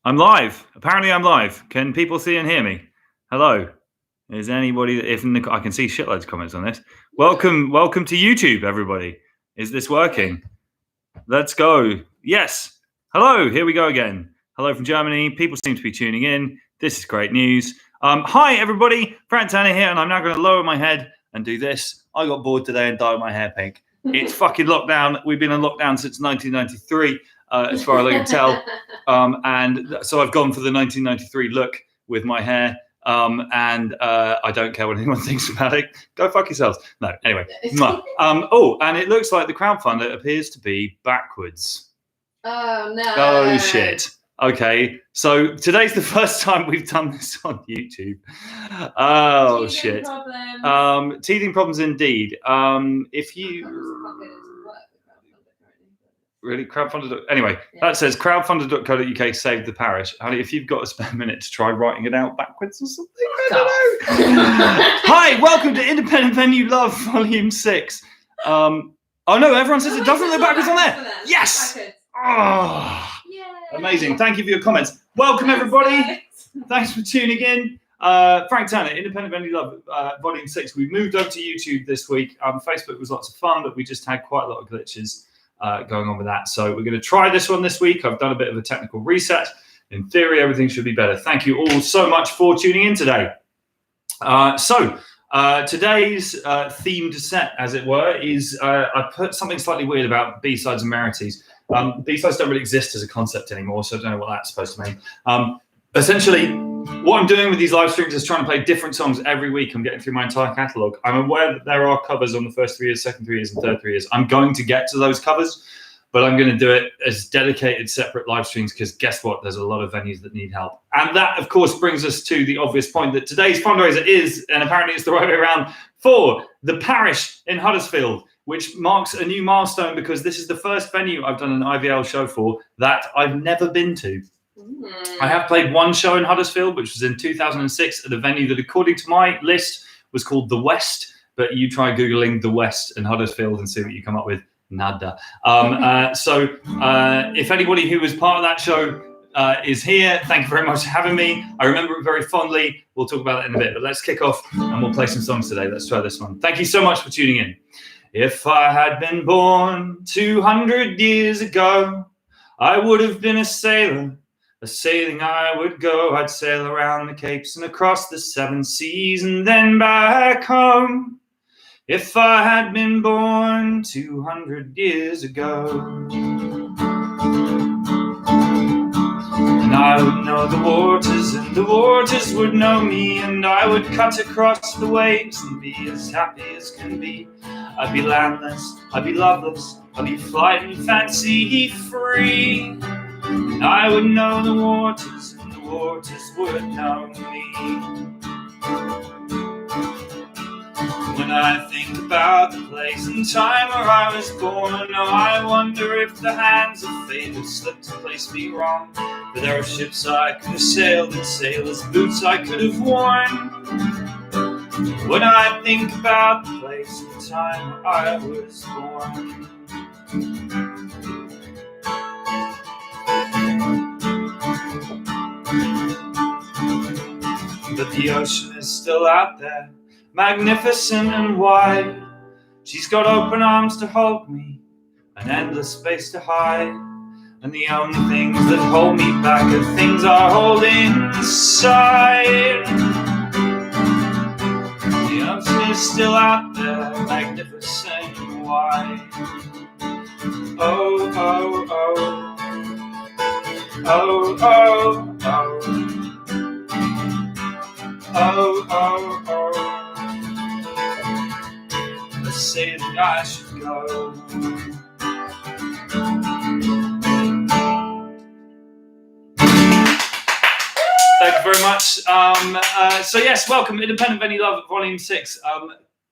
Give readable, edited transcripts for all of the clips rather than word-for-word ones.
I'm live. Apparently, I'm live. Can people see and hear me? Hello. Is anybody? I can see shitloads of comments on this. Welcome to YouTube, everybody. Is this working? Let's go. Yes. Hello. Here we go again. Hello from Germany. People seem to be tuning in. This is great news. Hi, everybody. Frank Tanner here, and I'm now going to lower my head and do this. I got bored today and dyed my hair pink. It's fucking lockdown. We've been in lockdown since 1993. As far as I can tell. And so I've gone for the 1993 look with my hair. And I don't care what anyone thinks about it. Go fuck yourselves. No, anyway. And it looks like the crowdfunder appears to be backwards. Oh, no. Oh, shit. Okay, so today's the first time we've done this on YouTube. Oh, shit. Teething problems indeed. If you... Really, crowdfunder. Anyway, that says crowdfunder.co.uk saved the parish. Honey, if you've got a spare minute to try writing it out backwards or something, I don't know. Hi, welcome to Independent Venue Love, Volume 6. Oh no, everyone says it doesn't look backwards on there. Yes. Oh, amazing. Thank you for your comments. Welcome everybody. Thanks for tuning in. Frank Tanner, Independent Venue Love, Volume 6. We moved over to YouTube this week. Facebook was lots of fun, but we just had quite a lot of glitches going on with that. So we're going to try this one this week. I've done a bit of a technical reset. In theory, everything should be better. Thank you all so much for tuning in today. Today's themed set, as it were, is I put something slightly weird about B-sides and rarities. B-sides don't really exist as a concept anymore, so I don't know what that's supposed to mean. Essentially, what I'm doing with these live streams is trying to play different songs every week. I'm getting through my entire catalogue. I'm aware that there are covers on the first 3 years, second 3 years, and third 3 years. I'm going to get to those covers, but I'm going to do it as dedicated, separate live streams because guess what? There's a lot of venues that need help. And that, of course, brings us to the obvious point that today's fundraiser is, and apparently it's the right way around, for the parish in Huddersfield, which marks a new milestone because this is the first venue I've done an IVL show for that I've never been to. I have played one show in Huddersfield, which was in 2006 at a venue that, according to my list, was called The West. But you try Googling The West and Huddersfield and see what you come up with. Nada. If anybody who was part of that show is here, thank you very much for having me. I remember it very fondly. We'll talk about it in a bit. But let's kick off and we'll play some songs today. Let's try this one. Thank you so much for tuning in. If I had been born 200 years ago, I would have been a sailor. A sailing I would go, I'd sail around the capes and across the 7 seas and then back home. If I had been born 200 years ago. And I would know the waters and the waters would know me, and I would cut across the waves and be as happy as can be. I'd be landless, I'd be loveless, I'd be flighting fancy free. And I would know the waters, and the waters would know me. When I think about the place and time where I was born, oh, I wonder if the hands of fate have slipped to place me wrong. For there are ships I could have sailed and sailors' boots I could have worn. When I think about the place and time where I was born. But the ocean is still out there, magnificent and wide. She's got open arms to hold me, an endless space to hide. And the only things that hold me back are things I hold inside. The ocean is still out there, magnificent and wide. Oh, oh, oh. Oh, oh, oh. Oh, oh, oh. Let's say that I should go. Thank you very much. So yes, welcome, Independent Venue Love, Volume 6.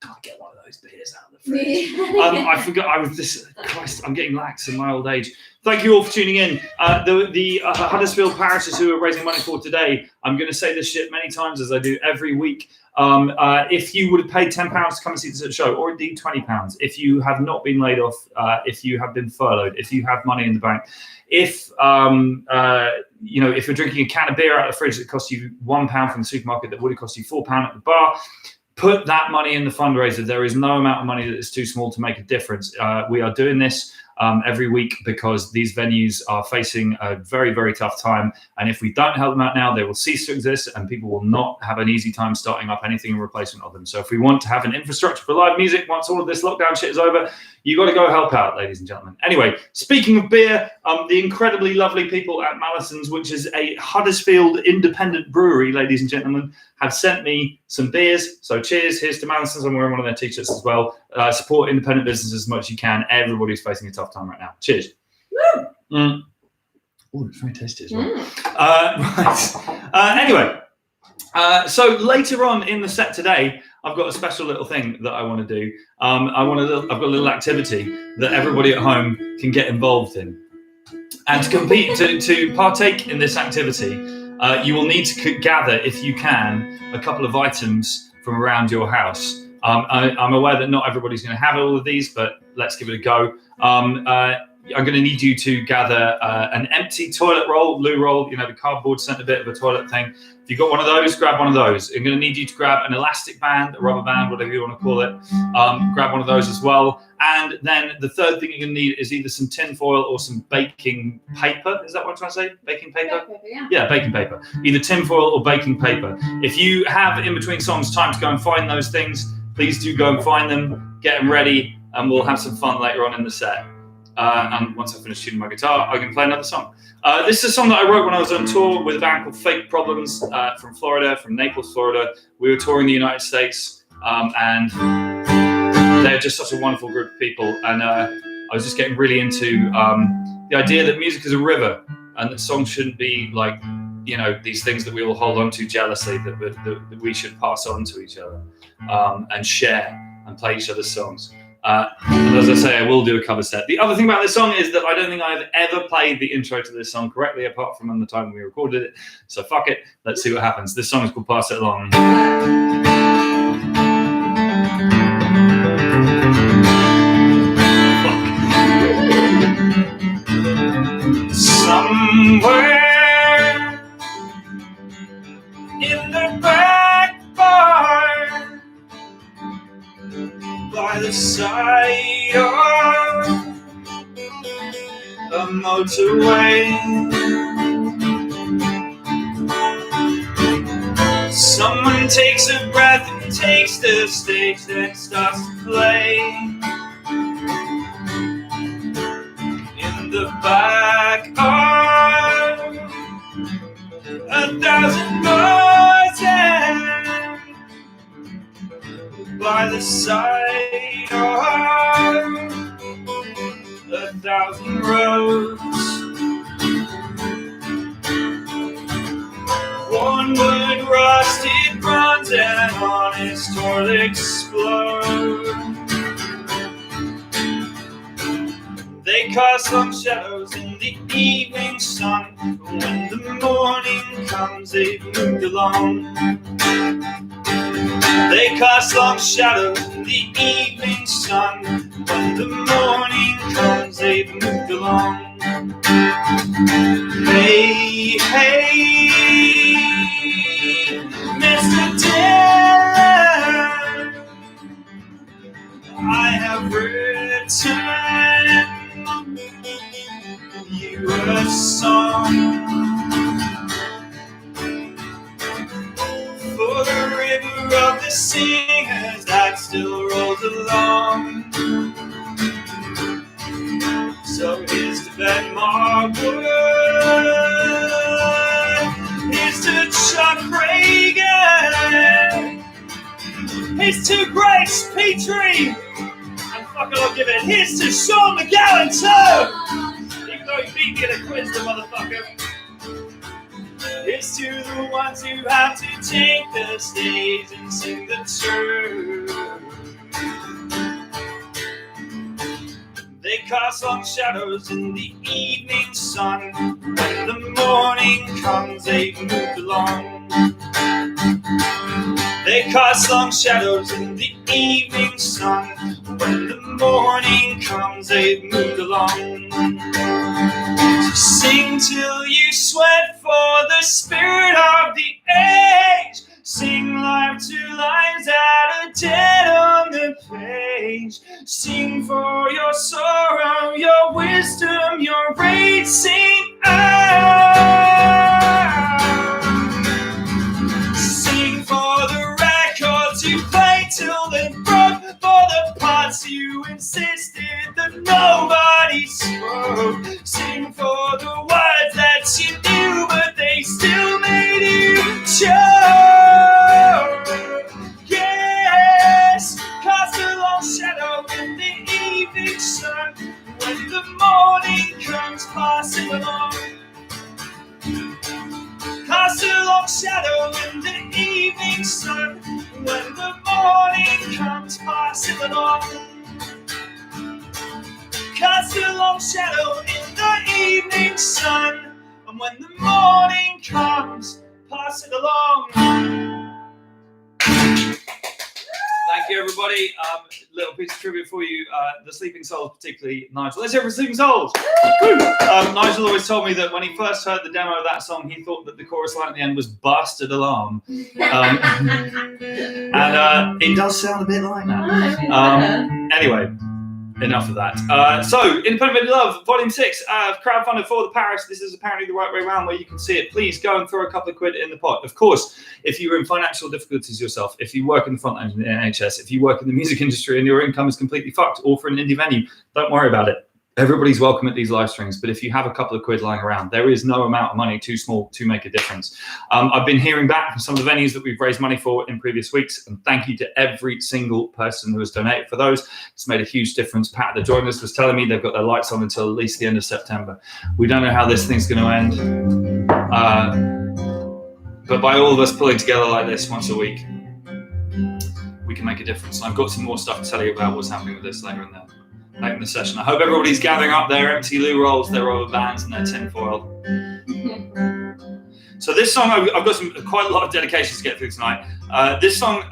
Can't get one of those beers out of the fridge. I forgot. Christ, I'm getting lax in my old age. Thank you all for tuning in. The Huddersfield parishes who are raising money for today, I'm going to say this shit many times as I do every week. If you would have paid £10 to come and see this at the show, or indeed £20, if you have not been laid off, if you have been furloughed, if you have money in the bank, if if you're drinking a can of beer out of the fridge that costs you £1 from the supermarket that would have cost you £4 at the bar, put that money in the fundraiser. There is no amount of money that is too small to make a difference. We are doing this every week because these venues are facing a very, very tough time. And if we don't help them out now, they will cease to exist and people will not have an easy time starting up anything in replacement of them. So if we want to have an infrastructure for live music, once all of this lockdown shit is over, you got to go help out, ladies and gentlemen. Anyway, speaking of beer, the incredibly lovely people at Malison's, which is a Huddersfield independent brewery, ladies and gentlemen, have sent me some beers. So cheers. Here's to Malison's. I'm wearing one of their t-shirts as well. Support independent businesses as much as you can. Everybody's facing a tough time right now. Cheers. Oh, it's very tasty as well. Anyway, so later on in the set today, I've got a special little thing that I want to do. I've got a little activity that everybody at home can get involved in. And to partake in this activity, you will need to gather, if you can, a couple of items from around your house. I'm aware that not everybody's going to have all of these, but let's give it a go. I'm going to need you to gather an empty toilet roll, loo roll, the cardboard centre bit of a toilet thing. If you've got one of those, grab one of those. I'm going to need you to grab an elastic band, a rubber band, whatever you want to call it. Grab one of those as well. And then the third thing you're going to need is either some tin foil or some baking paper. Is that what I'm trying to say? Baking paper? Baking paper, yeah. Yeah, baking paper. Either tin foil or baking paper. If you have, in between songs, time to go and find those things, please do go and find them, get them ready, and we'll have some fun later on in the set. And once I finish tuning my guitar, I can play another song. This is a song that I wrote when I was on tour with a band called Fake Problems from Florida, from Naples, Florida. We were touring the United States, and they're just such a wonderful group of people. And I was just getting really into the idea that music is a river, and that songs shouldn't be like, these things that we all hold on to jealously, that we should pass on to each other and share and play each other's songs. And as I say, I will do a cover set. The other thing about this song is that I don't think I've ever played the intro to this song correctly, apart from on the time we recorded it. So fuck it. Let's see what happens. This song is called Pass It Along. Somewhere in the back bar, by the side of a motorway, someone takes a breath and takes the stage, then starts to play. In the back of 1,000 voices, by the side of 1,000 roads, one would rust, it runs, and on its toil explode. They cast long shadows in the evening sun, but when the morning comes, they've moved along. They cast long shadows in the evening sun, when the morning comes, they've moved along. Hey, hey, Mr. Dillon, I have written you a song for the river of the singers that still rolls along. So here's to Ben Marwood, here's to Chuck Reagan, here's to Grace Petrie, and fuck it, I'll give it, here's to Sean McGowan too, even though he beat me in a quiz, the motherfucker. Here's to the ones who have to take the stage and sing the truth. They cast long shadows in the evening sun. When the morning comes, they've moved along. They cast long shadows in the evening sun. When the morning comes, they've moved along. So sing till you sweat for the spirit of the age. Sing life to lives that are dead on the page. Sing for your sorrow, your wisdom, your racing out. Sing for the records you played till they broke, for the parts you insisted that nobody spoke. Sing for the words that you knew but they still made you choke. Yes, cast a long shadow in the evening sun. When the morning comes passing along. Cast a long shadow in the evening sun. When the morning comes passing along. Cast a long shadow in the evening sun. And when the morning comes, pass it along. Thank you, everybody. Little piece of trivia for you. The Sleeping Souls, particularly Nigel. Let's hear for Sleeping Souls. Nigel always told me that when he first heard the demo of that song, he thought that the chorus line at the end was "Bastard Alarm," and it does sound a bit like that. Anyway. Enough of that. So, Independent Love, Volume 6, crowdfunded for the Paris. This is apparently the right way around where you can see it. Please go and throw a couple of quid in the pot. Of course, if you're in financial difficulties yourself, if you work in the front end of the NHS, if you work in the music industry and your income is completely fucked, or for an indie venue, don't worry about it. Everybody's welcome at these live streams, but if you have a couple of quid lying around, there is no amount of money too small to make a difference. I've been hearing back from some of the venues that we've raised money for in previous weeks, and thank you to every single person who has donated for those. It's made a huge difference. Pat, that joined us, was telling me they've got their lights on until at least the end of September. We don't know how this thing's going to end, but by all of us pulling together like this once a week, we can make a difference. And I've got some more stuff to tell you about what's happening with this later in the session. I hope everybody's gathering up their empty loo rolls, their rubber bands, and their tin foil. So this song, I've got quite a lot of dedications to get through tonight. This song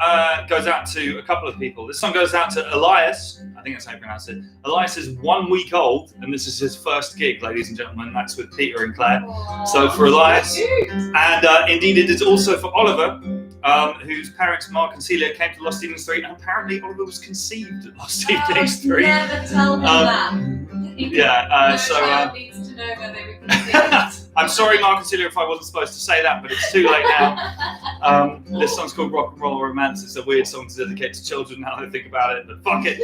goes out to a couple of people. This song goes out to Elias. I think that's how you pronounce it. Elias is 1 week old, and this is his first gig, ladies and gentlemen. That's with Peter and Claire. Aww, so for Elias, and indeed it is also for Oliver, whose parents, Mark and Celia, came to Lost Evenings 3, and apparently Oliver was conceived at Lost Evenings 3. Never tell him that. Yeah, no child needs to know where they were conceived. I'm sorry, Mark and Celia, if I wasn't supposed to say that, but it's too late now. This song's called Rock and Roll Romance. It's a weird song to dedicate to children now that I think about it, but fuck it.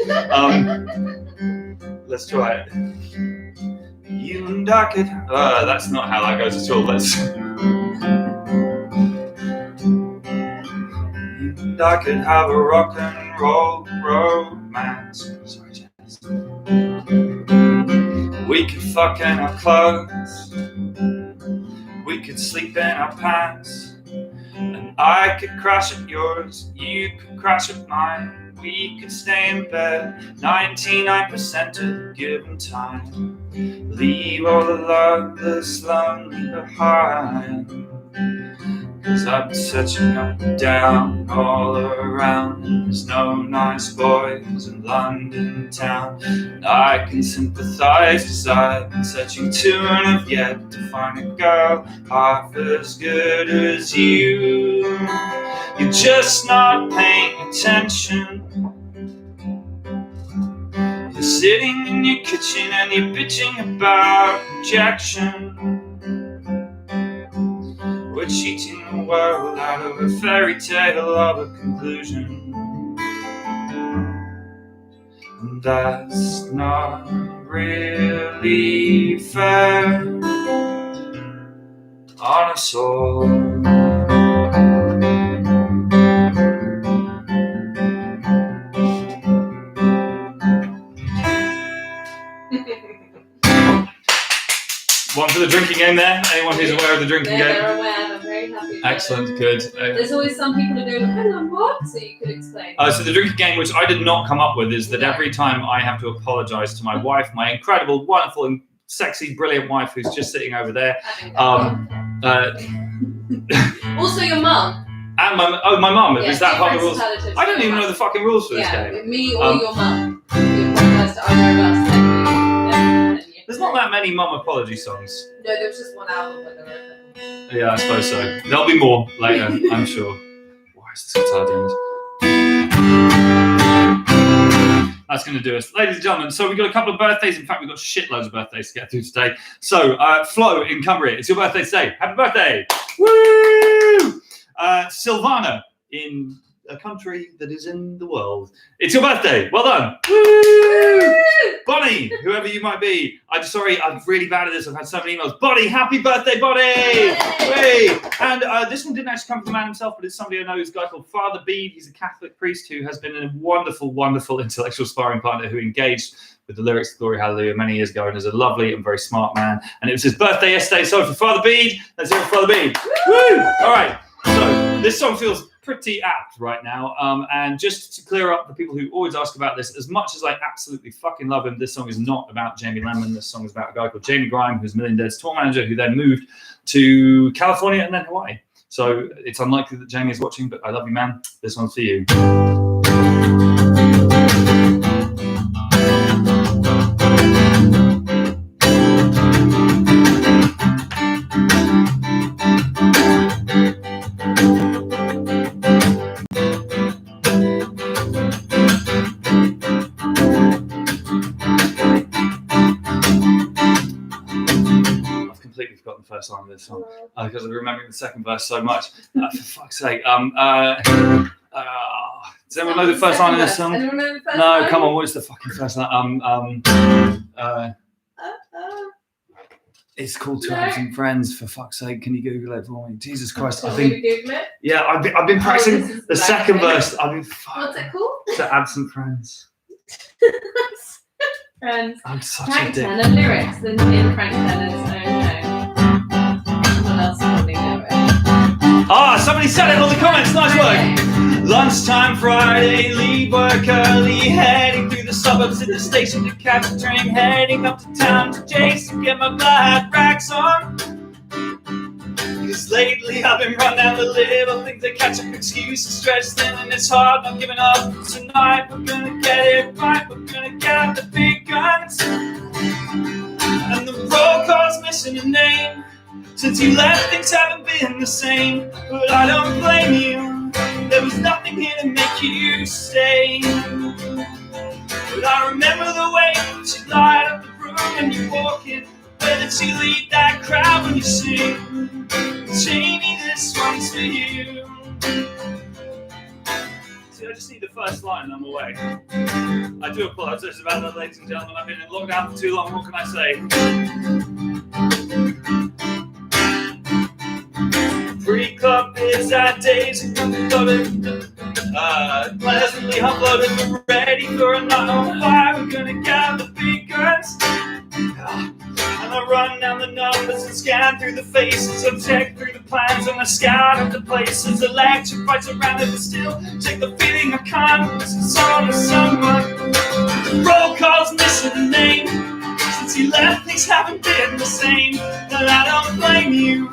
Let's try it. You and I could... that's not how that goes at all. Let's... You and I could have a rock and roll romance. Sorry, Jess. We could fuck in our clothes. We could sleep in our pants. And I could crash at yours, you could crash at mine. We could stay in bed 99% of the given time. Leave all the loveless lonely behind. 'Cause I've been searching up and down all around, and there's no nice boys in London town. And I can sympathize 'cause I've been searching too and have yet to find a girl half as good as you. You're just not paying attention. You're sitting in your kitchen and you're bitching about rejection. We're cheating the world out of a fairy tale of a conclusion. And that's not really fair on us all. One for the drinking game there. Anyone who's aware of the drinking game? They're aware. I'm very happy. Excellent, good. There's always some people who go, hang on, what? So you could explain. So the drinking game, which I did not come up with, is that every time I have to apologise to my wife, my incredible, wonderful, and sexy, brilliant wife who's just sitting over there. Also, your mum. And my mum. Yeah, is that part of the rules? relatives. I don't even know the fucking rules for this Yeah, game. me or your mum. You apologise to either of us. There's not that many mum apology songs. No, there was just one album, but there were a couple. Yeah, I suppose so. There'll be more later, I'm sure. Why is this guitar doing this? That's going to do us. Ladies and gentlemen, so we've got a couple of birthdays. In fact, we've got shitloads of birthdays to get through today. So, Flo in Cumbria, it's your birthday today. Happy birthday! Woo! Silvana in a country that is in the world. It's your birthday. Well done. Woo! Bonnie, whoever you might be. I'm sorry, I'm really bad at this. I've had so many emails. Bonnie, happy birthday, Bonnie! Hey! And this one didn't actually come from the man himself, but it's somebody I know. He's a guy called Father Bede. He's a Catholic priest who has been a wonderful, wonderful intellectual sparring partner who engaged with the lyrics of Glory Hallelujah many years ago and is a lovely and very smart man. And it was his birthday yesterday. So for Father Bede, let's hear it for Father Bede. Woo! All right. So this song feels pretty apt right now. And just to clear up the people who always ask about this, as much as I absolutely fucking love him, this song is not about Jamie Lemon. This song is about a guy called Jamie Grime, who's Million Dead's tour manager, who then moved to California and then Hawaii. So it's unlikely that Jamie is watching, but I love you, man. This one's for you. First line of this song because I'm remembering the second verse so much. For fuck's sake. Does anyone know the first line of this song? Anyone know the first No, line? come on, what's the fucking first line? It's called Two Absent Friends, for fuck's sake. Can you Google it for me? Jesus Christ. I think. Google it? Yeah, I've been practicing the second verse. What's it called? Two Absent Friends. Friends. I'm such Frank a dick. Turner lyrics in Frank Turner's own home. What else probably know it? Ah, somebody said it on the comments. Nice work. Lunchtime Friday, leave work early, heading through the suburbs to the station to catch a train, heading up to town to Jace to get my black racks on. Cause lately I've been run down the little things that catch up excuses, stretched thin and it's hard, not giving up. Tonight we're gonna get it right, we're gonna get out the big guns. And the roll call's missing a name. Since you left, things haven't been the same, but I don't blame you. There was nothing here to make you stay. But I remember the way that you light up the room when you walk in, the way that you lead that crowd when you sing. Jamie, this one's for you. See, I just need the first line and I'm away. I do apologise about that, ladies and gentlemen. I've been in lockdown for too long. What can I say? Pre-club beers at days pleasantly uploaded, we're ready for a night on fire. We're gonna get out the big guns. And I run down the numbers and scan through the faces, and check through the plans and I scout up the places. Electric fights around it, but still take the feeling I can't. This is all to someone. Roll call's missing a name. Since you left, things haven't been the same. And I don't blame you.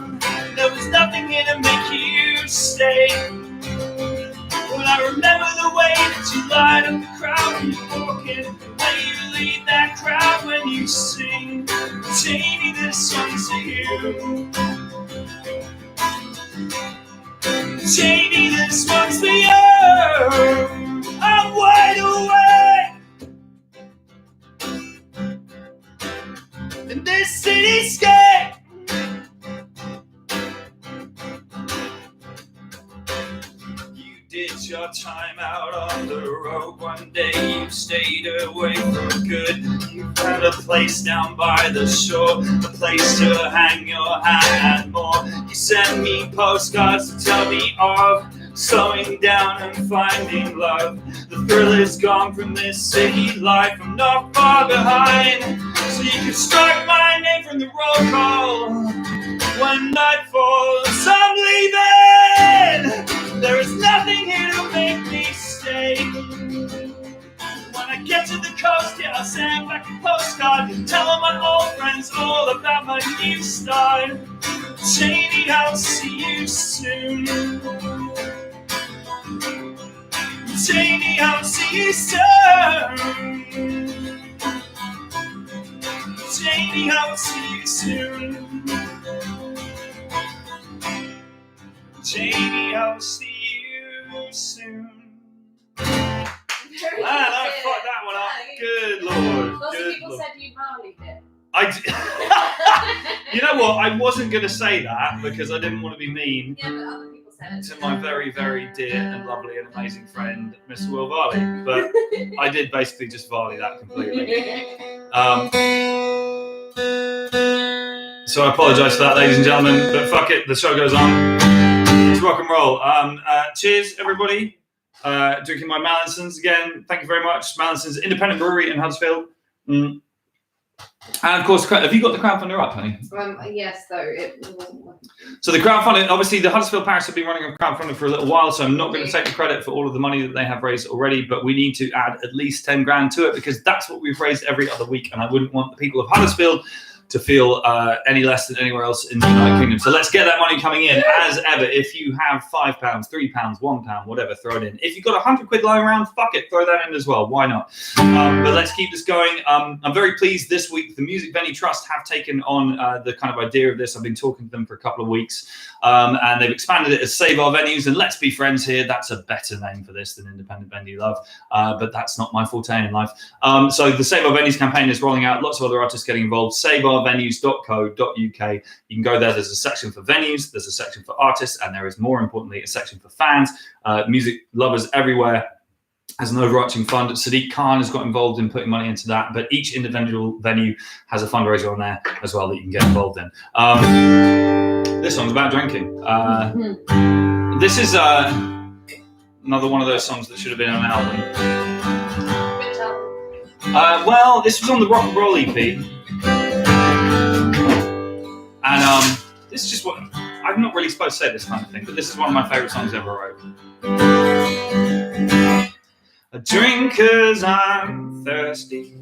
There was nothing here to make you stay. Well, I remember the way that you light up the crowd when you're walking, the way you lead that crowd when you sing. Jamie, this one's for you. Jamie, this one's for you. I'm wide awake in this cityscape. Did your time out on the road. One day you stayed away for good. You found a place down by the shore, a place to hang your hat and more. You sent me postcards to tell me of slowing down and finding love. The thrill is gone from this city life. I'm not far behind, so you can strike my name from the roll call. start my new start. Janie, I'll see you soon. Janie, I'll see you soon. Janie, I'll see you soon. Janie, I'll see you soon. Very Man, I good. fucked that one up. Yeah, Good lord. Lots of Good people lord. said you marlied it. You know what? I wasn't going to say that because I didn't want to be mean Yeah, but other people said it. to my very, very dear and lovely and amazing friend, Mr. Will Varley. But I did basically just Varley that completely. So I apologise for that, ladies and gentlemen. But fuck it, the show goes on. It's rock and roll. Cheers, everybody. Drinking my Mallinsons again. Thank you very much. Mallinsons Independent Brewery in Huddersfield. And of course, have you got the crowdfunder up, honey? Yes, though it wasn't working. So the crowdfunding, obviously the Huddersfield Parish have been running a crowdfunding for a little while, so I'm not going to take the credit for all of the money that they have raised already, but we need to add at least 10 grand to it because that's what we've raised every other week, and I wouldn't want the people of Huddersfield to feel any less than anywhere else in the United Kingdom. So let's get that money coming in as ever. If you have £5, £3, £1, whatever, throw it in. If you've got 100 quid lying around, fuck it, throw that in as well. Why not? But let's keep this going. I'm very pleased this week. The Music Venue Trust have taken on the kind of idea of this. I've been talking to them for a couple of weeks, and they've expanded it as Save Our Venues. And let's be friends here. That's a better name for this than Independent Venue Love, but that's not my forte in life. So the Save Our Venues campaign is rolling out. Lots of other artists getting involved. SaveOurVenues.co.uk. You can go there. There's a section for venues, there's a section for artists, and there is more importantly a section for fans, music lovers everywhere. As an overarching fund, Sadiq Khan has got involved in putting money into that, but each individual venue has a fundraiser on there as well that you can get involved in. This song's about drinking. This is another one of those songs that should have been on an album. Which album? Well, this was on the Rock and Roll EP. And this is just what, I'm not really supposed to say this kind of thing, but this is one of my favourite songs ever wrote. I drink 'cause I'm thirsty.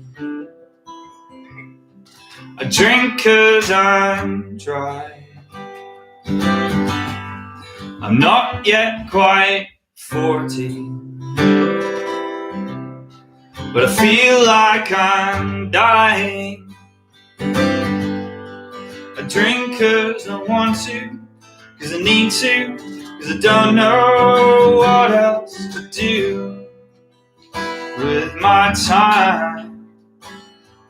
I drink 'cause I'm dry. I'm not yet quite 40, but I feel like I'm dying. I drink 'cause I want to, 'cause I need to, 'cause I don't know what else to do with my time.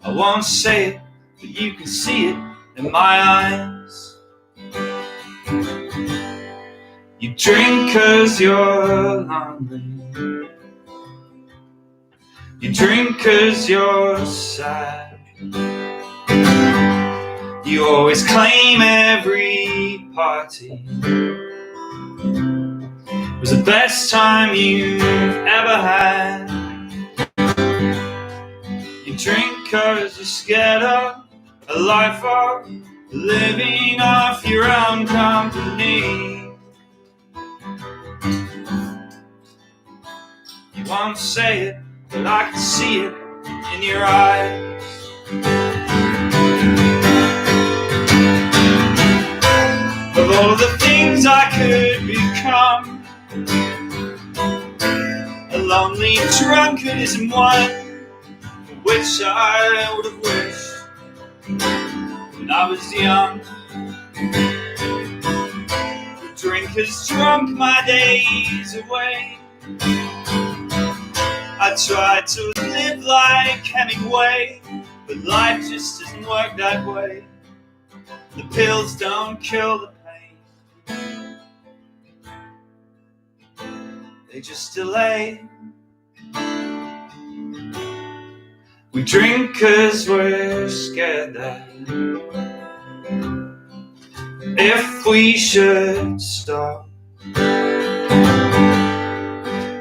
I won't say it, but you can see it in my eyes. You drink 'cause you're hungry. You drink 'cause you're sad. You always claim every party was the best time you've ever had. You drink 'cause you're scared of a life of living off your own company. You won't say it, but I can see it in your eyes. Of all the things I could become, a lonely drunkard isn't one for which I would have wished when I was young. The drink has drunk my days away. I tried to live like Hemingway, but life just doesn't work that way. The pills don't kill the pain, they just delay. We drink 'cause we're scared that if we should stop,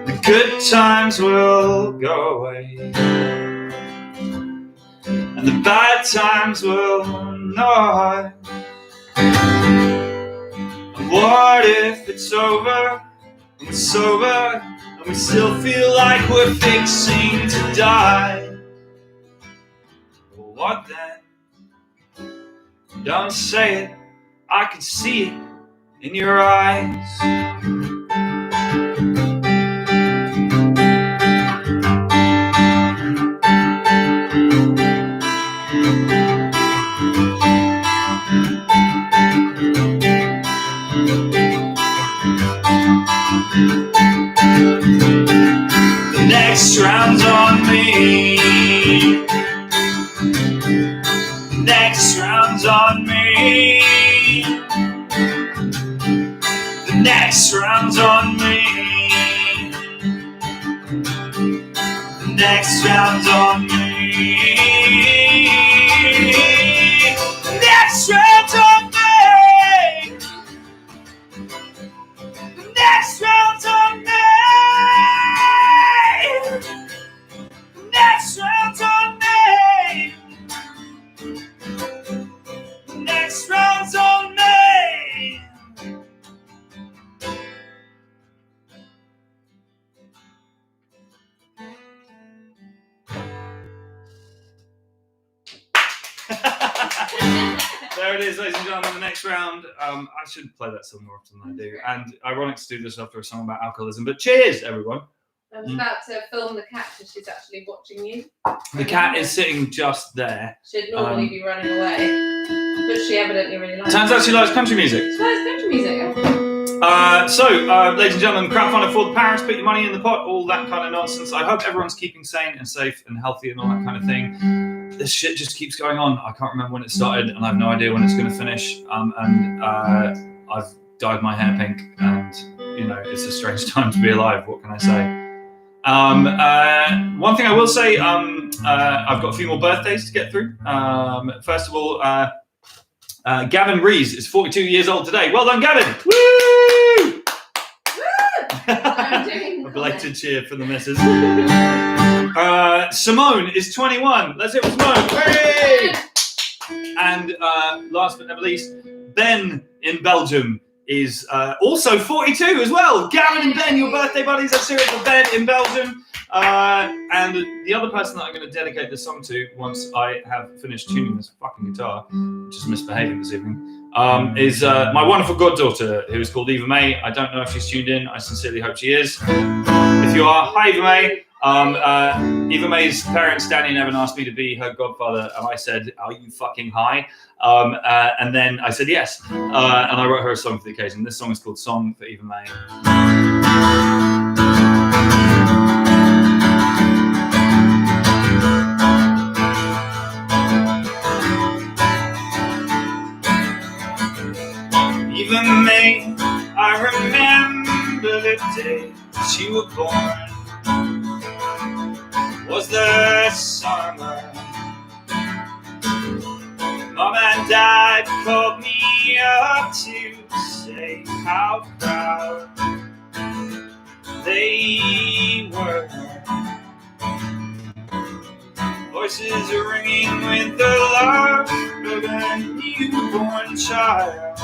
the good times will go away and the bad times will not. And what if it's over and we're sober and we still feel like we're fixing to die? Well, what then? Don't say it, I can see it in your eyes. The next round's on me. The next round's on me. The next round's on me. The next round's on me. The next round's on me. The next round's on me. The next round's on me. The next round's on me. There it is, ladies and gentlemen, the next round. I should play that song more often than I do. And ironic to do this after a song about alcoholism. But cheers, everyone. I was about to film the cat because she's actually watching you. The cat is sitting just there. She'd normally be running away, but she evidently really likes it. Turns out she likes country music. She likes country music. Ladies and gentlemen, crowdfunding for the Paris, put your money in the pot, all that kind of nonsense. I hope everyone's keeping sane and safe and healthy and all that kind of thing. This shit just keeps going on. I can't remember when it started, and I have no idea when it's going to finish. I've dyed my hair pink, and you know, it's a strange time to be alive. What can I say? One thing I will say, I've got a few more birthdays to get through. First of all, Gavin Rees is 42 years old today. Well done, Gavin! Woo! A belated cheer for the missus. Simone is 21. Let's hear it for Simone. Hey! And last but not least, Ben in Belgium is also 42 as well. Gavin and Ben, your birthday buddies. Let's hear it for Ben in Belgium. And the other person that I'm going to dedicate this song to, once I have finished tuning this fucking guitar, which is misbehaving this evening, is my wonderful goddaughter, who is called Eva May. I don't know if she's tuned in. I sincerely hope she is. If you are, hi Eva May. Eva May's parents, Danny and Evan, asked me to be her godfather, and I said, "Are you fucking high?" And then I said yes, and I wrote her a song for the occasion. This song is called "Song for Eva May." Eva May, I remember the day that you were born. Was the summer. Mom and Dad called me up to say how proud they were. Voices ringing with the love of a newborn child.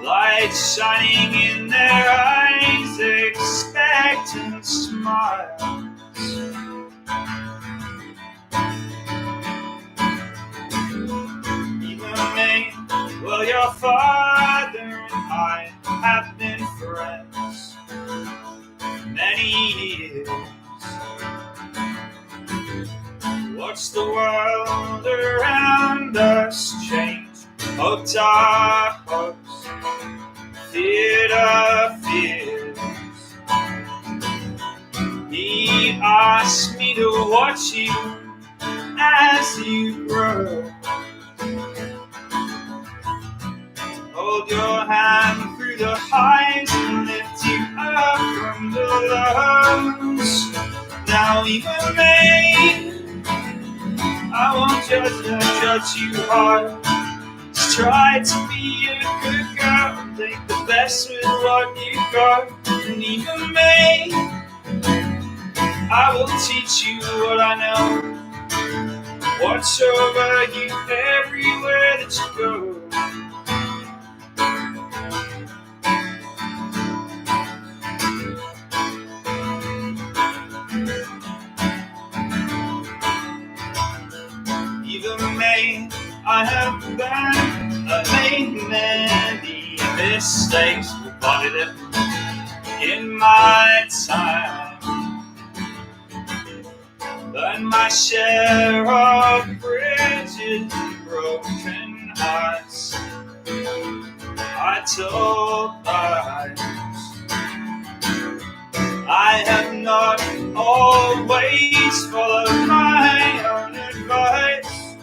Lights shining in their eyes, expectant smiles. Eva May, well, your father and I have been friends many years. Watch the world around us change, hoped our hopes, feared our fears. He asked me to watch you as you grow, hold your hand through the highs and lift you up from the lows. Now Eva May, I won't judge you hard. Just try to be a good girl and take the best with what you got. And Eva May, I will teach you what I know. Watch over you everywhere that you go. Eva way I have been. I've made many mistakes, avoided it in my time. But my share of bridges, broken hearts, I told lies. I have not always followed my own advice.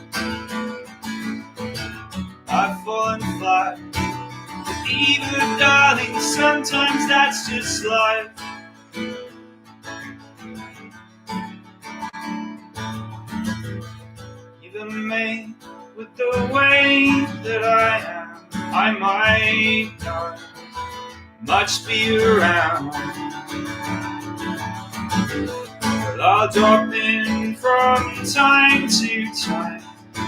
I've fallen flat, but even, darling, sometimes that's just life. Even me, with the way that I am, I might not much be around. But I'll drop in from time to time,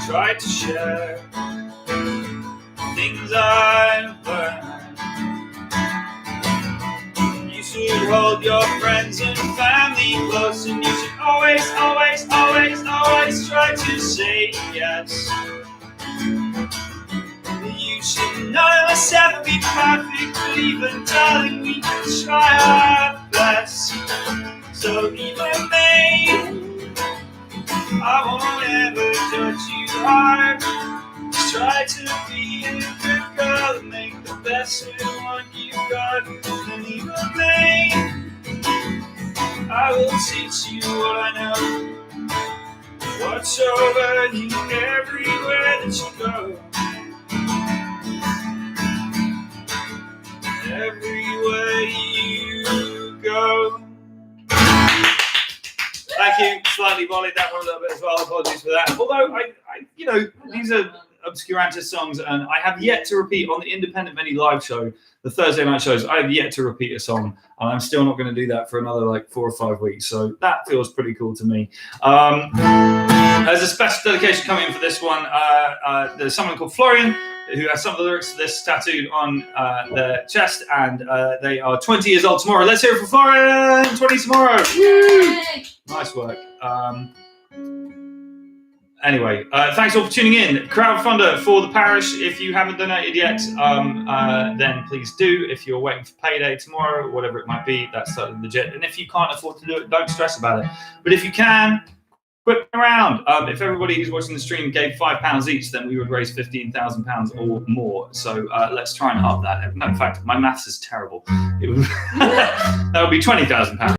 try to share things I've learned. You should hold your friends and family close, and you should always, always, always, always try to say yes. You should know us ever be perfect, but even, darling, we can try our best. So even me, I won't ever judge you hard. Just try to be a good girl and make the best of what you got. And even me, I will teach you what I know. Watch over you everywhere that you go. Everywhere you go. Thank you. Slightly volleyed that one a little bit as well. Apologies for that. Although these are obscurantist songs, and I have yet to repeat on the Independent Mini live show, the Thursday night shows. I have yet to repeat a song, and I'm still not going to do that for another 4 or 5 weeks. So that feels pretty cool to me. There's a special dedication coming in for this one. There's someone called Florian who has some of the lyrics to this tattooed on their chest, and they are 20 years old tomorrow. Let's hear it for Florian. 20 tomorrow. Woo! Nice work. Anyway, thanks all for tuning in. Crowdfunder for the parish. If you haven't donated yet, then please do. If you're waiting for payday tomorrow, or whatever it might be, that's totally legit. And if you can't afford to do it, don't stress about it. But if you can, whip around. If everybody who's watching the stream gave £5 each, then we would raise £15,000 or more. So let's try and halve that. No, in fact, my maths is terrible. It would that would be £20,000.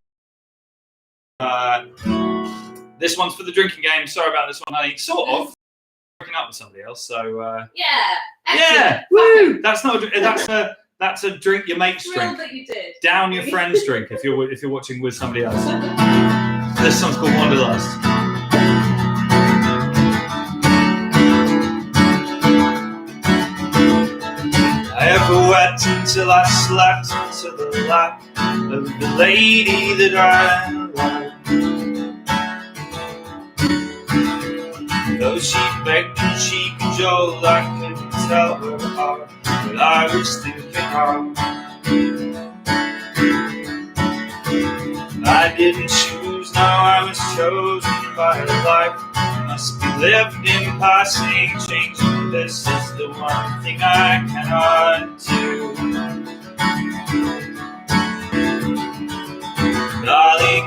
This one's for the drinking game. Sorry about this one, honey. Sort of breaking up with somebody else. So yeah, woo! That's not that's a drink your mate's drink. That you did. Down your friend's drink if you're watching with somebody else. This song's called Wanderlust. I ever wept until I slept into the lap of the lady that I loved. Though she begged and she cajoled, I couldn't tell her heart what I was thinking of. I didn't choose, no, I was chosen by a life that must be lived in passing. Changing this is the one thing I cannot do. Darling,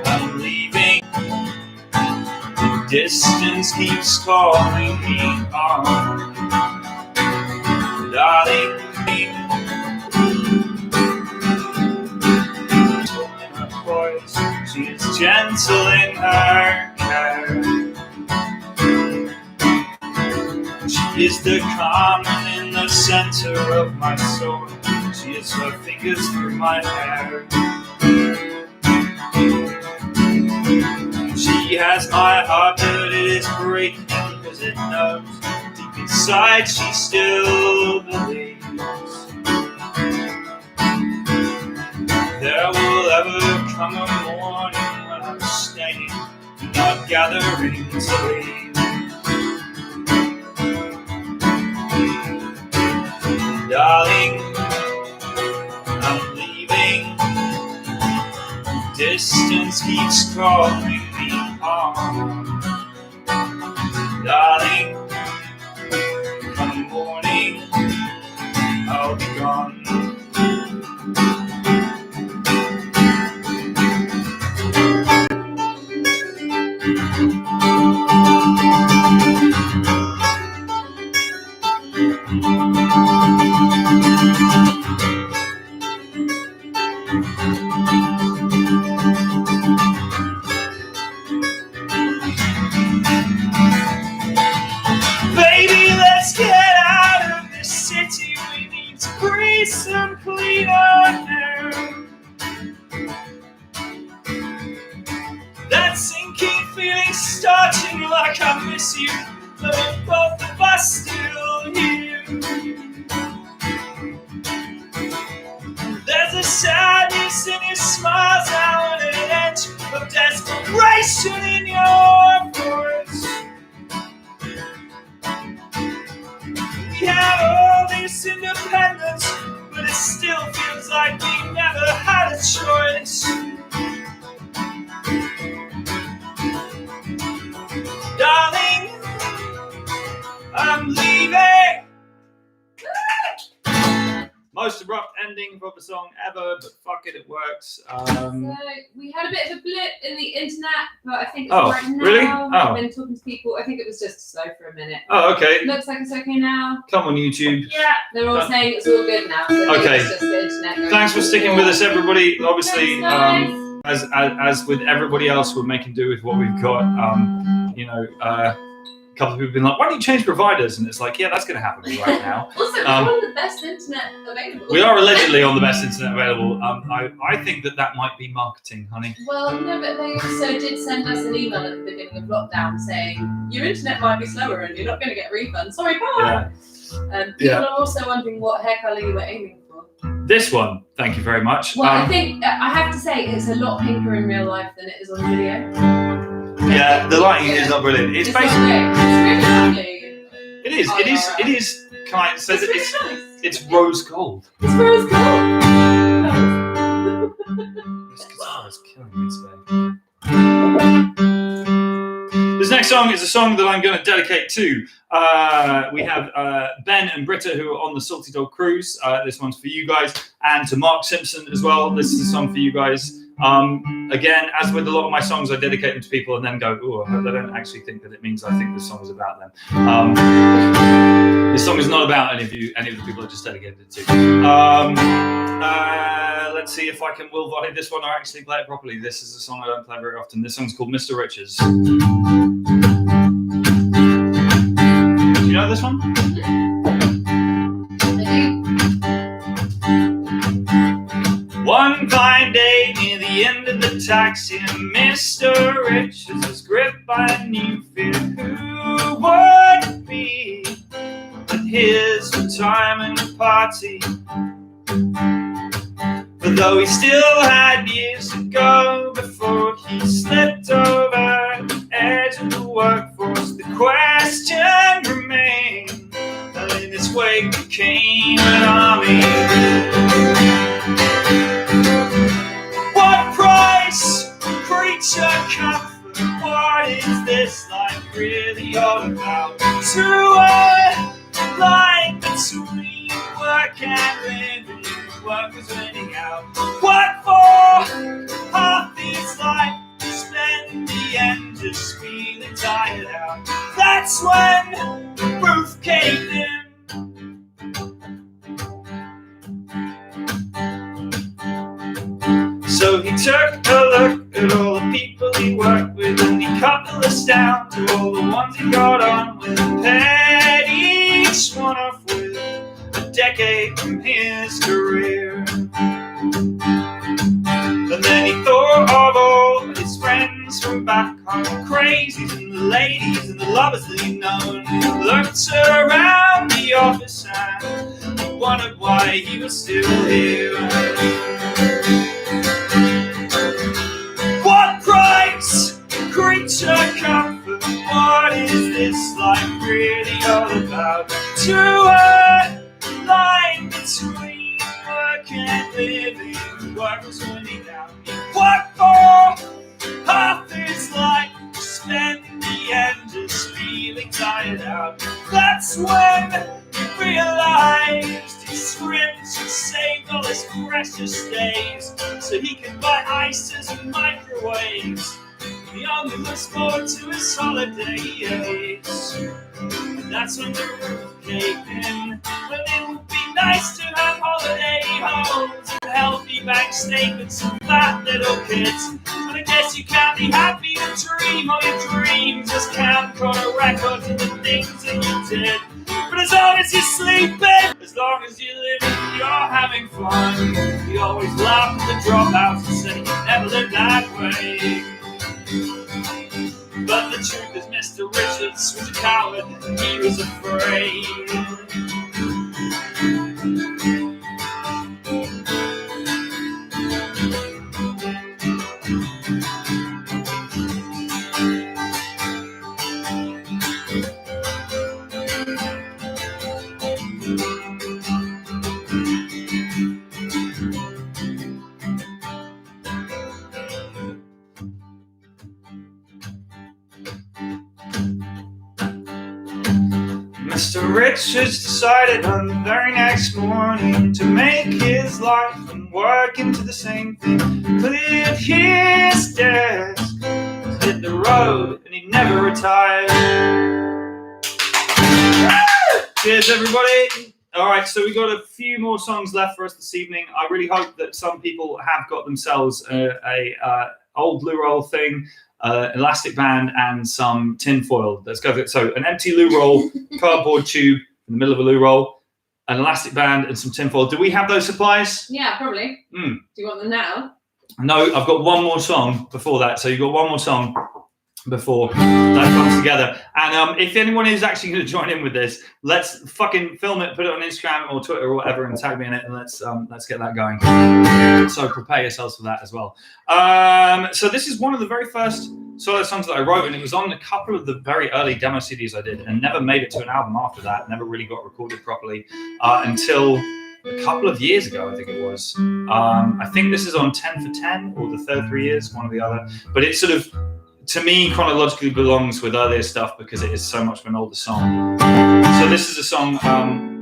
I'm leaving. Distance keeps calling me on. Darling, she is gentle in her care. She is the calm in the center of my soul. She is her fingers through my hair. She has my heart, but it is breaking because it knows deep inside she still believes there will ever come a morning when I'm staying, not gathering to leave. Darling, I'm leaving. Distance keeps calling me on. miss you, but both of us still here. There's a sadness in your smiles now and an edge of desperation in your voice. We have all this independence, but it still feels like we never had a choice. Darling, I'm leaving. Most abrupt ending of a song ever, but fuck it, it works. So we had a bit of a blip in the internet, but I think it's Oh, right now. really? I've been talking to people. I think it was just slow for a minute. Oh, okay. Looks like it's okay now. Come on, YouTube. Yeah, they're all saying it's all good now. So Okay. it's just the internet going Thanks for sticking with us, everybody. Obviously, Thanks, guys. as with everybody else, we're making do with what we've got. A couple of people have been like, why don't you change providers? And it's like, yeah, that's going to happen right now. Also, we're on the best internet available. We are allegedly on the best internet available. I think that might be marketing, honey. Well, no, but they also did send us an email at the beginning of lockdown saying your internet might be slower and you're not going to get a refund. Sorry, bye. Yeah. People are also wondering what hair colour you were aiming for. This one, thank you very much. Well, I think I have to say it's a lot pinker in real life than it is on video. Yeah, the lighting is not brilliant. It's basically. Not great. It's really lovely. It is. It is. It is. Kind of, so It's really it's nice. it's rose gold. It's rose gold. This guitar is killing me today. This next song is a song that I'm going to dedicate to. We have Ben and Britta who are on the Salty Dog Cruise. This one's for you guys, and to Mark Simpson as well. This is a song for you guys. Again, as with a lot of my songs, I dedicate them to people and then go, oh, I hope they don't actually think that it means I think this song is about them. This song is not about any of the people I just dedicated it to. Let's see if I can will volley this one or actually play it properly. This is a song I don't play very often. This song's called Mr. Riches. Do you know this one? One fine day near the end of the taxi, Mr. Richards was gripped by a new fear. Who would it be at his retirement party? But though he still had years to go before he slipped over the edge of the workforce, the question remained, and in its wake became an army. What price, creature comfort, what is this life really all about? To a line between work and living, work was running out. What for half his life, spend the end just feeling tired out. That's when the roof caved in. So he took a look at all the people he worked with, and he cut the list down to all the ones he got on with, and paired each one off with a decade from his career. And then he thought of all his friends from back home, the crazies and the ladies and the lovers that he'd known. He looked around the office and he wondered why he was still here. What price, creature comfort, what is this life really all about? To a line between work and living, work was running out. What for half his life, spend the end just feeling tired out. That's when he realized his scripts had saved all his precious days, so he could buy ices and microwaves. He only looks forward to his holidays. And that's when the roof caved in. But it would be nice to have holiday homes and healthy bank statements and fat little kids. But I guess you can't be happy to dream all your dreams. Just count corner records of the things that you did. But as long as you're sleeping, as long as you're living, you're having fun. We always laugh at the dropouts and say you never lived that way. But the truth is, Mr. Mr. Richards was a coward, he was afraid. Mr. Richards decided on the very next morning to make his life and work into the same thing. Cleared his desk, hit the road, and he never retired. Cheers, everybody. All right, so we got a few more songs left for us this evening. I really hope that some people have got themselves a old loo roll thing, elastic band, and some tin foil. Let's go for it. So an empty loo roll, cardboard tube in the middle of a loo roll, an elastic band, and some tin foil. Do we have those supplies? Yeah, probably. Do you want them now? No, I've got one more song before that. So you've got one more song before that comes together. And if anyone is actually going to join in with this, let's fucking film it, put it on Instagram or Twitter or whatever, and tag me in it, and let's get that going. So prepare yourselves for that as well. So this is one of the very first solo songs that I wrote, and it was on a couple of the very early demo CDs I did, and never made it to an album after that. Never really got recorded properly until a couple of years ago, I think it was. I think this is on 10 for 10 or the third 3 years, one or the other. But it sort of, to me, chronologically belongs with earlier stuff because it is so much of an older song. So this is a song, I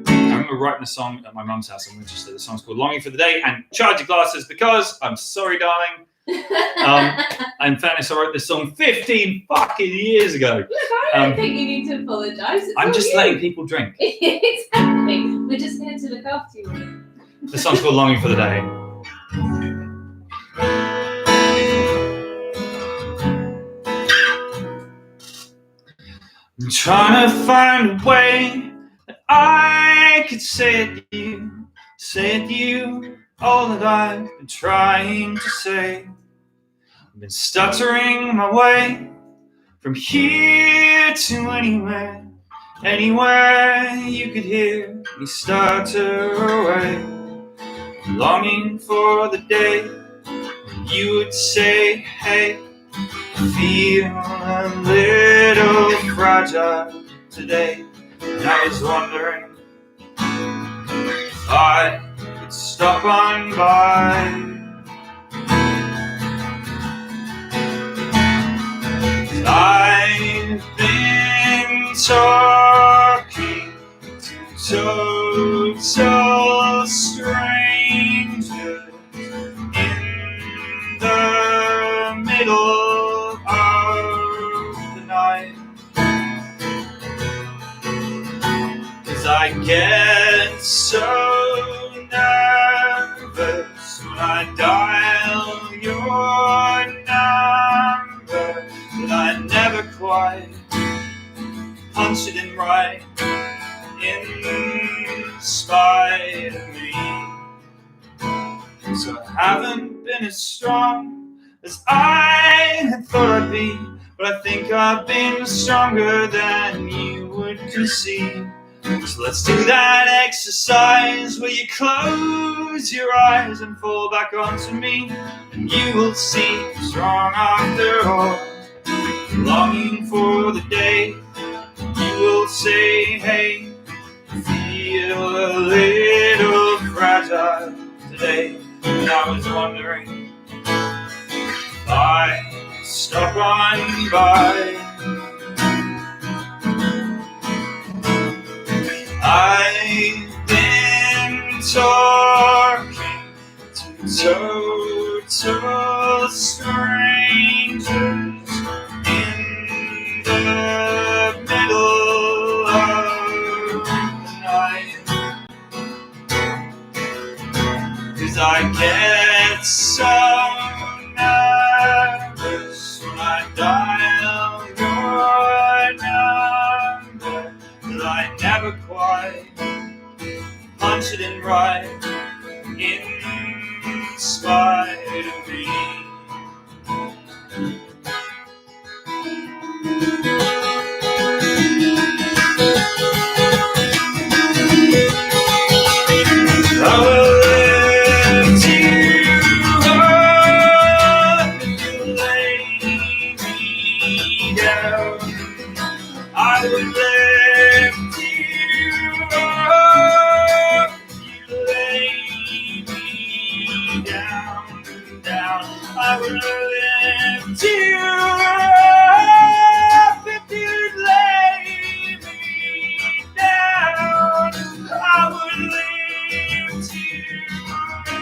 remember writing a song at my mum's house in Winchester. The song's called Longing for the Day, and charge your glasses because I'm sorry, darling. In fairness, I wrote this song 15 fucking years ago. Look, I don't think you need to apologise. I'm just letting people drink. Exactly. We're just here to look after you. The song's called Longing for the Day. I'm trying to find a way that I could say it to you, all that I've been trying to say. I've been stuttering my way from here to anywhere you could hear me stutter away. Longing for the day when you would say, hey, I feel a little fragile today. And I was wondering if I could stop on by. I've been talking to total strangers in the middle of the night, 'cause I get so nervous when I dial your number that I never quite punch it in right, in spite of me. So I haven't been as strong as I had thought I'd be, but I think I've been stronger than you would conceive. So let's do that exercise where you close your eyes and fall back onto me, and you will see I'm strong after all. Longing for the day you will say, hey, I feel a little fragile today. And I was wondering if I stop on by. I've been talking to total strangers in the middle of the night, 'cause I get so nervous when I dial your number that I never quite punch it in right, in spite of me. lift you up. You lay me down, down. I would lift you up if you'd lay me down. I would lift you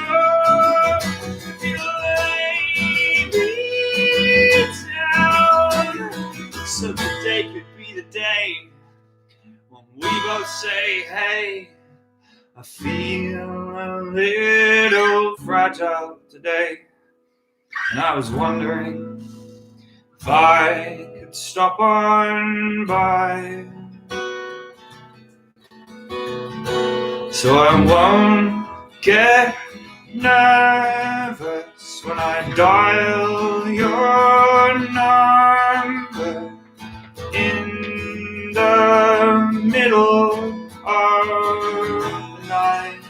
up if you lay me down. So today could be the day when we both say, hey, I feel a little fragile today. And I was wondering if I could stop on by, so I won't get nervous when I dial your number in the middle of the night.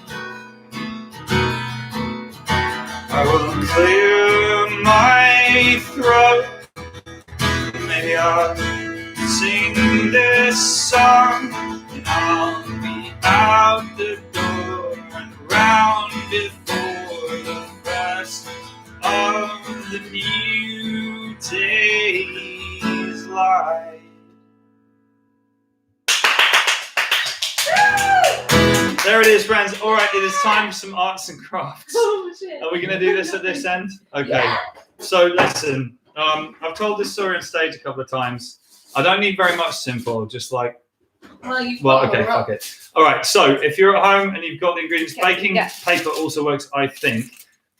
I will clear my throat. Maybe I'll sing this song, and I'll be out the door and round before the first of the new day's light. There it is, friends. All right, it is time for some arts and crafts. Oh shit. Are we going to do this at this end? Okay. Yeah. So listen, I've told this story on stage a couple of times. I don't need very much tinfoil, just like. Well, okay, fuck it. All right. So if you're at home and you've got the ingredients, Okay, baking yeah. paper also works, I think.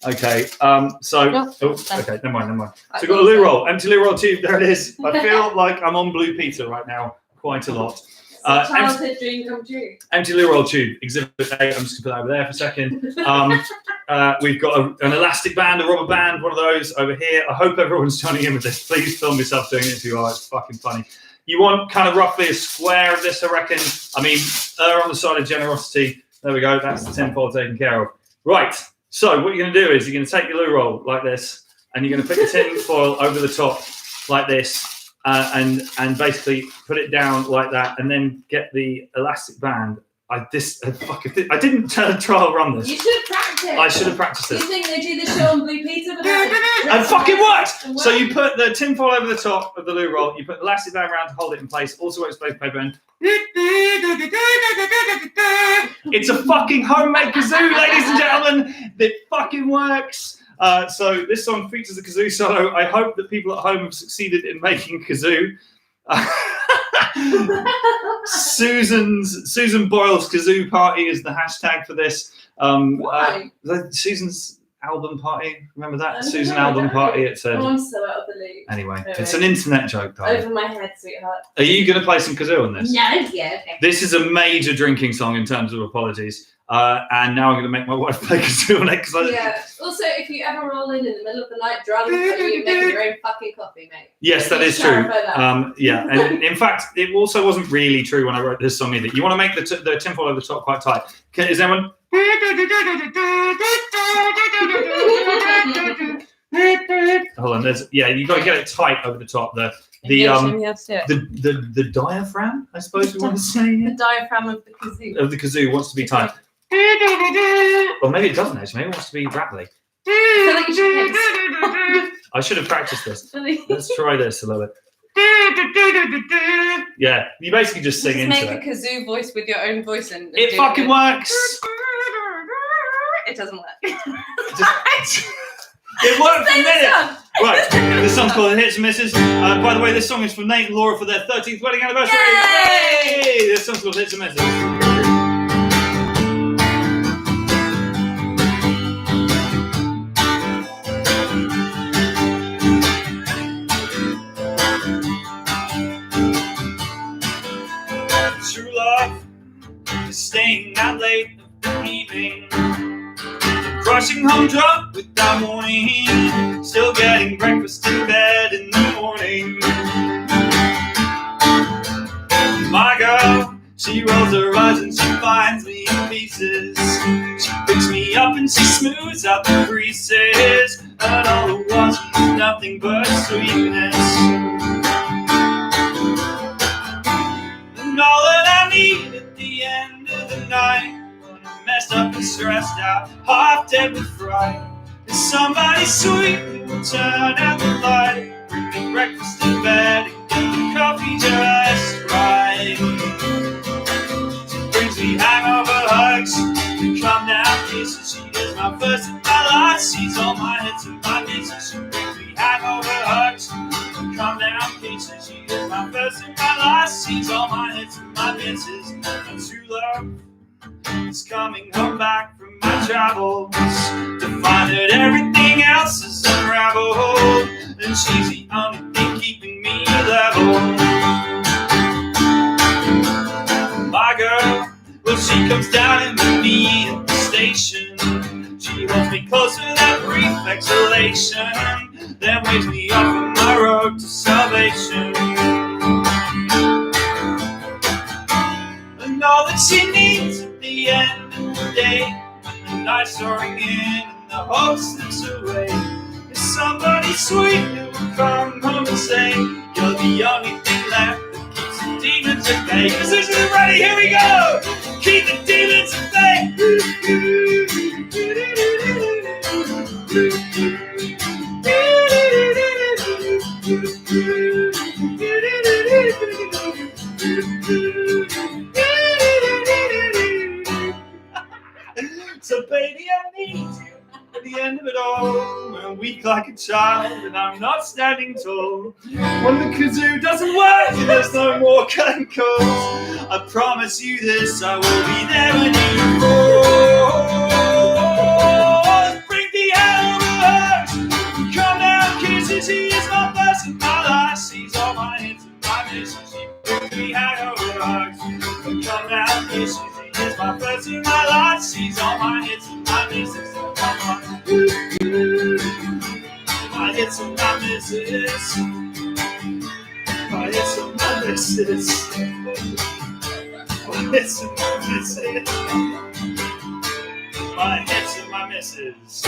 Okay. No, Okay. Never mind. So we've got a loo roll, empty loo roll tube. There it is. I feel like I'm on Blue Peter right now, quite a lot. Childhood dream come true. Empty loo roll tube, exhibit A. I'm just gonna put that over there for a second. We've got an elastic band, a rubber band, one of those over here. I hope everyone's joining in with this. Please film yourself doing it if you are. It's fucking funny. You want kind of roughly a square of this, I reckon. I mean, on the side of generosity. There we go. That's the tinfoil taken care of. Right. So what you're going to do is you're going to take your loo roll like this, and you're going to put your tinfoil over the top like this. And basically put it down like that, and then get the elastic band. I didn't trial run this. You should have practiced. I should have practiced You this. think they do the show on Blue Peter? And fucking worked! So you put the tinfoil over the top of the loo roll, you put the elastic band around to hold it in place, also works both paper and... It's a fucking homemade kazoo, ladies and gentlemen! It fucking works! So this song features a kazoo solo. I hope that people at home have succeeded in making kazoo. Susan Boyle's kazoo party is the hashtag for this. Why? Susan's album party. Remember that? I Susan don't album know. party. It's I'm so out of the loop. anyway. Anyway. It's an internet joke, darling. Over my head, sweetheart. Are you going to play some kazoo on this? Yeah, okay. This is a major drinking song in terms of apologies. And now I'm going to make my wife play kazoo on it because Yeah. Also, if you ever roll in the middle of the night drunk, you're making your own fucking coffee, mate. Yes, that is Just true. clarify that. Yeah, and in fact, it also wasn't really true when I wrote this song either. You want to make the tinfoil over the top quite tight. Is anyone? Hold on. You've got to get it tight over the top. The diaphragm, I suppose we want to say. The diaphragm of the kazoo. Of the kazoo wants to be tight. Or maybe it doesn't actually. Maybe it wants to be rattly. I should have practiced this. Let's try this a little bit. Yeah, you basically just sing into make it. a kazoo voice with your own voice and It fucking works. It doesn't work. It worked for a minute. Right, this song's called Hits and Misses. By the way, this song is from Nate and Laura for their 13th wedding anniversary. Yay! This song's called Hits and Misses. True love is staying out late of the evening, rushing home drunk without warning, still getting breakfast in bed in the morning. My girl, she rolls her eyes and she finds me in pieces. She picks me up and she smooths out the creases, and all the while she's nothing but sweetness. need at the end of the night, when I'm messed up and stressed out, half dead with fright, is somebody sweet who will turn out the light, bring me breakfast in bed, and get the coffee just right. She brings me hangover hugs, and calm down kisses. She does my first and my last. She's all my hits and my misses. She brings me hangover hugs, and calm down kisses. She does my first and my last. She's all my hits and my misses. And true love is coming home back from my travels to find that everything else is unraveled, and she's the only thing keeping me level. My girl, well, she comes down and meets me at the station. She holds me close to that brief exhalation, then waves me off on my road to salvation. And all that she needs at the end of the day, when the night's soaring in and the hope slips away, is somebody sweet who will come home and say, you're the only thing left that keeps the demons at bay. Musicians are ready, here we go! Keep the demons at bay! So baby, I need you at the end of it all, when I'm weak like a child and I'm not standing tall, when the kazoo doesn't work and there's no more curtain calls. I promise you this, I will be there when you fall. Bring the hours, come down, kisses. She is my first and my last. She's all my hits and my misses. She brings me hangover hugs, come down, kisses. Is my first and my last. She's all my hits and my misses. My hits and my misses. My hits and my misses. My hits and my misses. My hits and my misses.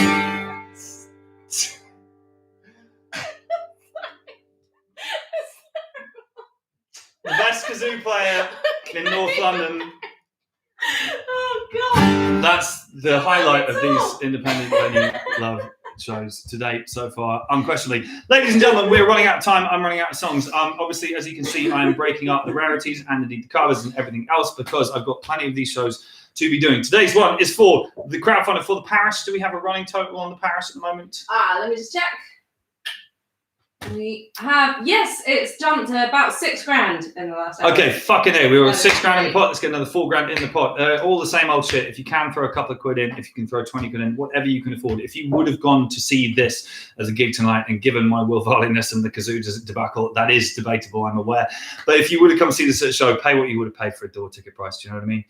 The best kazoo player in North London. Oh God! That's the highlight of these independent venue love shows to date so far, unquestionably. Ladies and gentlemen, we're running out of time. I'm running out of songs. Obviously, as you can see, I'm breaking up the rarities and indeed the covers and everything else because I've got plenty of these shows to be doing. Today's one is for the crowdfunder for the parish. Do we have a running total on the parish at the moment? Let me just check. We have, yes, it's jumped to about $6,000 in the last hour. Okay, fucking A. We were $6,000 in the pot. Let's get another $4,000 in the pot. All the same old shit. If you can throw a couple of quid in, if you can throw 20 quid in, whatever you can afford. If you would have gone to see this as a gig tonight, and given my Will Varliness and the kazoo debacle, that is debatable, I'm aware. But if you would have come see this at a show, pay what you would have paid for a door ticket price. Do you know what I mean?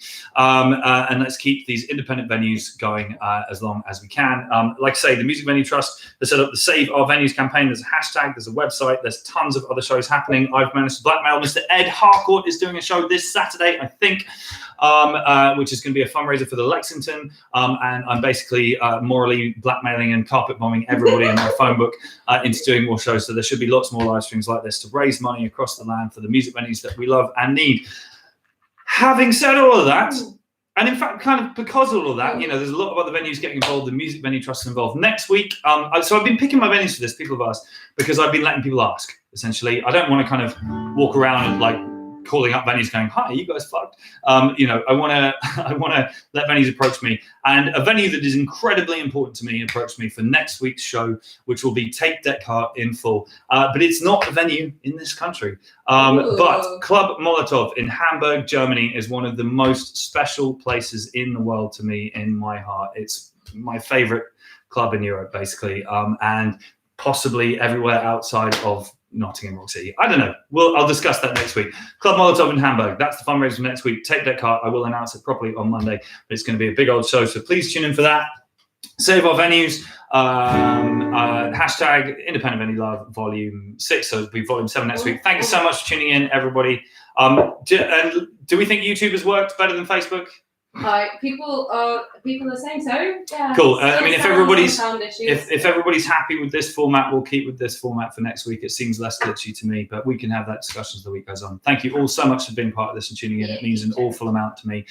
And let's keep these independent venues going as long as we can. Like I say, the Music Venue Trust has set up the Save Our Venues campaign. There's a hashtag, there's a website, there's tons of other shows happening. I've managed to blackmail Mr. Ed Harcourt is doing a show this Saturday, I think, which is going to be a fundraiser for the Lexington. And I'm basically morally blackmailing and carpet bombing everybody in my phone book into doing more shows. So there should be lots more live streams like this to raise money across the land for the music venues that we love and need. Having said all of that, and in fact, kind of because of all of that, you know, there's a lot of other venues getting involved. The Music Venue Trust is involved. Next week, so I've been picking my venues for this, people have asked, because I've been letting people ask, essentially. I don't want to kind of walk around and like calling up venues going, hi, you guys fucked. You know, I want to let venues approach me. And a venue that is incredibly important to me approached me for next week's show, which will be Take Descartes in full. But it's not a venue in this country. But Club Molotov in Hamburg, Germany is one of the most special places in the world to me, in my heart. It's my favorite club in Europe, basically, and possibly everywhere outside of Nottingham Rock City. I don't know. I'll discuss that next week. Club Molotov in Hamburg. That's the fundraiser for next week. Take Descartes. I will announce it properly on Monday. But it's going to be a big old show, so please tune in for that. Save Our Venues. Hashtag Independent Venue Love Volume 6. So it'll be Volume 7 next week. Thank you so much for tuning in, everybody. Do we think YouTube has worked better than Facebook? Like people are saying so. Yeah. Cool. I mean, if everybody's if if everybody's happy with this format, we'll keep with this format for next week. It seems less glitchy to me, but we can have that discussion as the week goes on. Thank you all so much for being part of this and tuning in. It means an awful amount to me.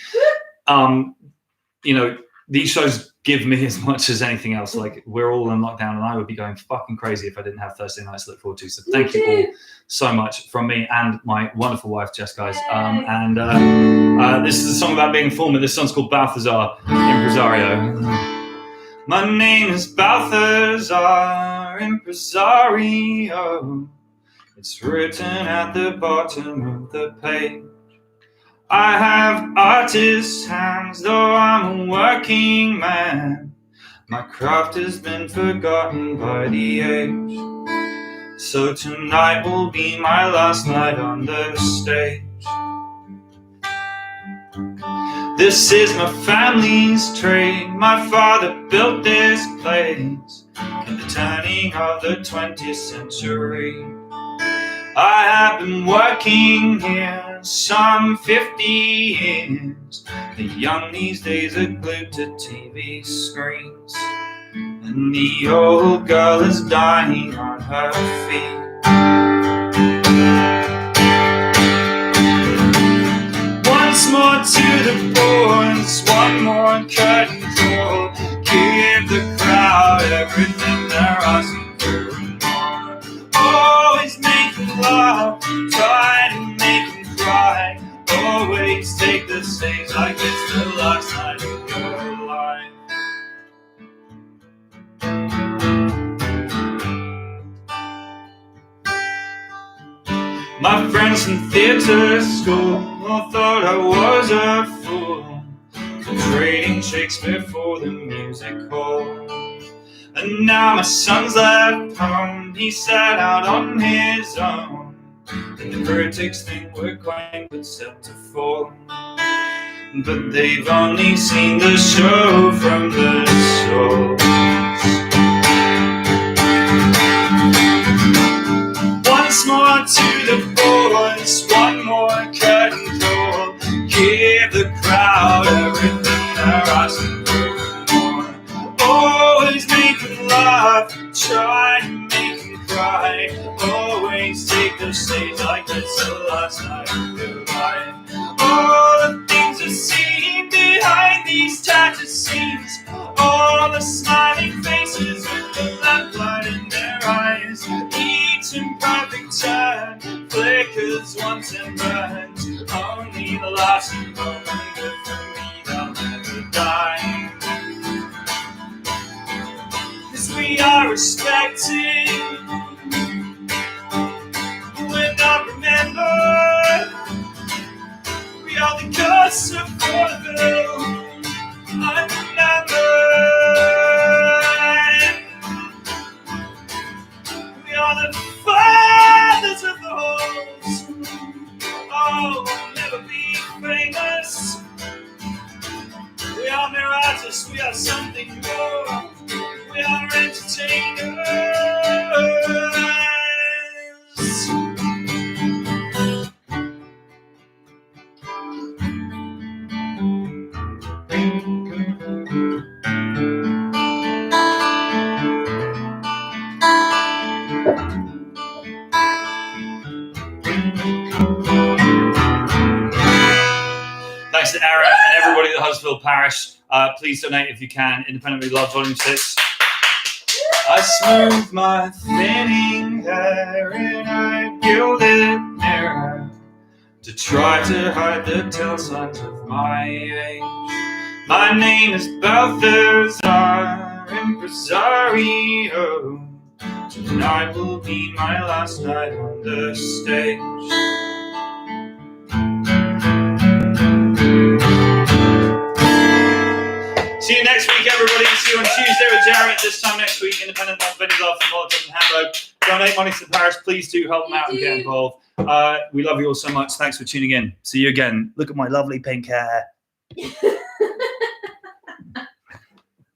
You know, these shows give me as much as anything else. Like, we're all in lockdown, and I would be going fucking crazy if I didn't have Thursday nights to look forward to. So thank you all so much from me and my wonderful wife, Jess, guys. This is a song about being formal. This song's called Balthazar, Impresario. My name is Balthazar, Impresario. It's written at the bottom of the page. I have artist's hands, though I'm a working man. My craft has been forgotten by the age. So tonight will be my last night on the stage. This is my family's trade. My father built this place at the turning of the 20th century. I have been working here some 50 years. The young these days are glued to TV screens, and the old girl is dying on her feet. Once more to the boards, one more curtain call. Give the crowd everything they're asking for and more. Always making love, try to make them cry. Always take the stage like it's the last night of your life. My friends from theatre school all thought I was a fool, trading Shakespeare for the music hall. And now my son's left home, he set out on his own, and the critics think we're quite but set to fall. But they've only seen the show from the soul. Once more to the boards, one more curtain call. Give the crowd everything they're asking for more. Always make them laugh, try to make them cry. Always take the stage like it's the last night of your life. All the things I've seen behind these tattered scenes, all the smiling faces with the lamplight in their eyes. Each imperfect turn flickers once and burns. Only the last moment for me, they'll never die. 'Cause we are respected, we're not remembered. We are the ghosts of vaudeville, unremembered. We are the fathers of the halls. Oh, we'll never be famous. We are mere artists, we are something more. We are entertainers. Thanks to Aaron and everybody at Huddersfield Parish. Please donate if you can. Independently Loved Volume 6. I smooth my thinning hair in a gilded mirror to try to hide the tell signs of my age. My name is Balthazar, Impresario. Tonight will be my last night on the stage. See you next week, everybody. See you on Tuesday with Jarrett. This time next week, Independent Love, Benny Love from Molotov and Hamburg. Donate money to the parish. Please do help them out and get involved. We love you all so much. Thanks for tuning in. See you again. Look at my lovely pink hair.